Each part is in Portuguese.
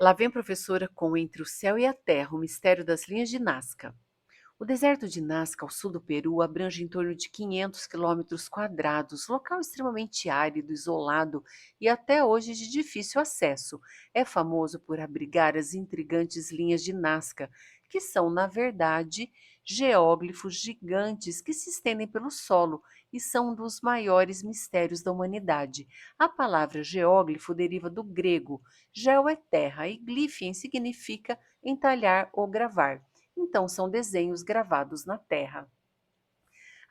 Lá vem a professora com Entre o Céu e a Terra, o mistério das linhas de Nazca. O deserto de Nazca, ao sul do Peru, abrange em torno de 500 quilômetros quadrados, local extremamente árido, isolado e até hoje de difícil acesso. É famoso por abrigar as intrigantes linhas de Nazca, que são, na verdade, geóglifos gigantes que se estendem pelo solo e são um dos maiores mistérios da humanidade. A palavra geóglifo deriva do grego, geo é terra e glifien significa entalhar ou gravar. Então, são desenhos gravados na terra.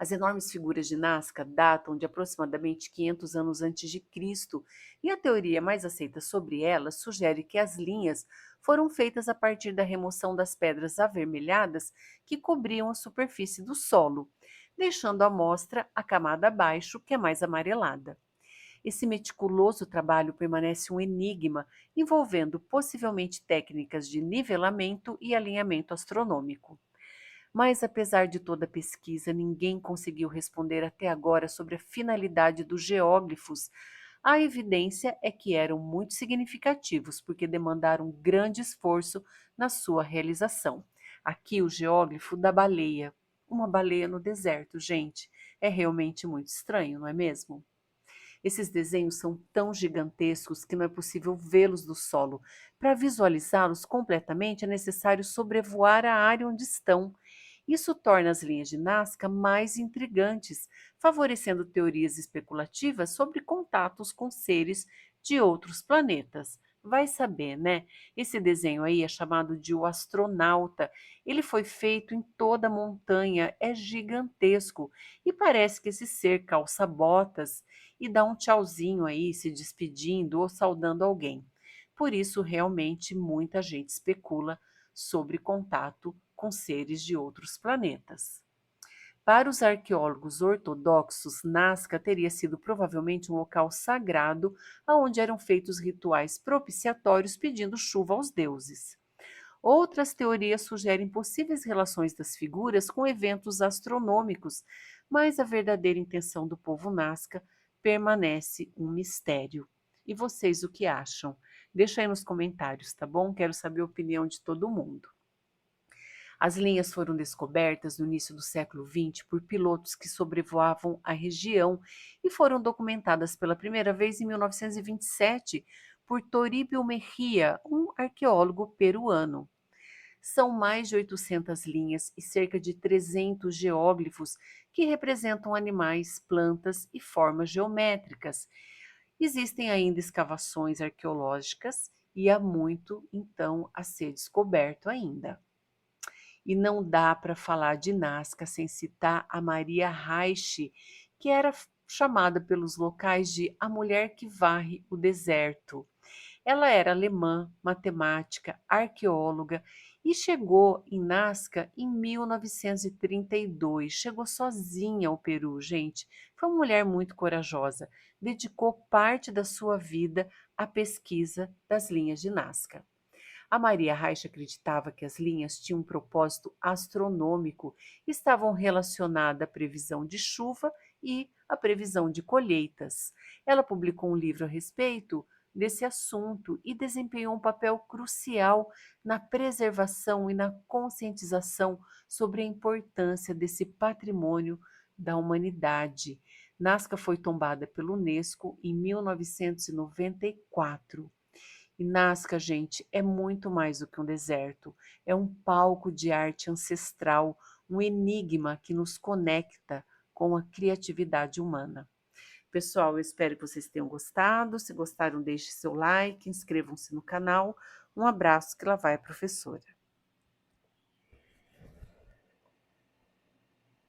As enormes figuras de Nazca datam de aproximadamente 500 anos antes de Cristo, e a teoria mais aceita sobre elas sugere que as linhas foram feitas a partir da remoção das pedras avermelhadas que cobriam a superfície do solo, deixando à mostra a camada abaixo, que é mais amarelada. Esse meticuloso trabalho permanece um enigma, envolvendo possivelmente técnicas de nivelamento e alinhamento astronômico. Mas, apesar de toda a pesquisa, ninguém conseguiu responder até agora sobre a finalidade dos geóglifos. A evidência é que eram muito significativos, porque demandaram grande esforço na sua realização. Aqui, o geóglifo da baleia. Uma baleia no deserto, gente. É realmente muito estranho, não é mesmo? Esses desenhos são tão gigantescos que não é possível vê-los do solo. Para visualizá-los completamente, é necessário sobrevoar a área onde estão. Isso torna as linhas de Nazca mais intrigantes, favorecendo teorias especulativas sobre contatos com seres de outros planetas. Vai saber, né? Esse desenho aí é chamado de O Astronauta. Ele foi feito em toda a montanha, é gigantesco e parece que esse ser calça botas e dá um tchauzinho aí, se despedindo ou saudando alguém. Por isso, realmente, muita gente especula sobre contato com seres de outros planetas. Para os arqueólogos ortodoxos, Nazca teria sido provavelmente um local sagrado onde eram feitos rituais propiciatórios pedindo chuva aos deuses. Outras teorias sugerem possíveis relações das figuras com eventos astronômicos, mas a verdadeira intenção do povo Nazca permanece um mistério. E vocês o que acham? Deixa aí nos comentários, tá bom? Quero saber a opinião de todo mundo. As linhas foram descobertas no início do século XX por pilotos que sobrevoavam a região e foram documentadas pela primeira vez em 1927 por Toribio Mejía, um arqueólogo peruano. São mais de 800 linhas e cerca de 300 geóglifos que representam animais, plantas e formas geométricas. Existem ainda escavações arqueológicas e há muito, então, a ser descoberto ainda. E não dá para falar de Nazca sem citar a Maria Reich, que era chamada pelos locais de a mulher que varre o deserto. Ela era alemã, matemática, arqueóloga e chegou em Nazca em 1932. Chegou sozinha ao Peru, gente. Foi uma mulher muito corajosa. Dedicou parte da sua vida à pesquisa das linhas de Nazca. A Maria Reich acreditava que as linhas tinham um propósito astronômico, estavam relacionadas à previsão de chuva e à previsão de colheitas. Ela publicou um livro a respeito desse assunto e desempenhou um papel crucial na preservação e na conscientização sobre a importância desse patrimônio da humanidade. Nazca foi tombada pela Unesco em 1994. E Nazca, gente, é muito mais do que um deserto. É um palco de arte ancestral, um enigma que nos conecta com a criatividade humana. Pessoal, eu espero que vocês tenham gostado. Se gostaram, deixe seu like, inscrevam-se no canal. Um abraço, que lá vai a professora.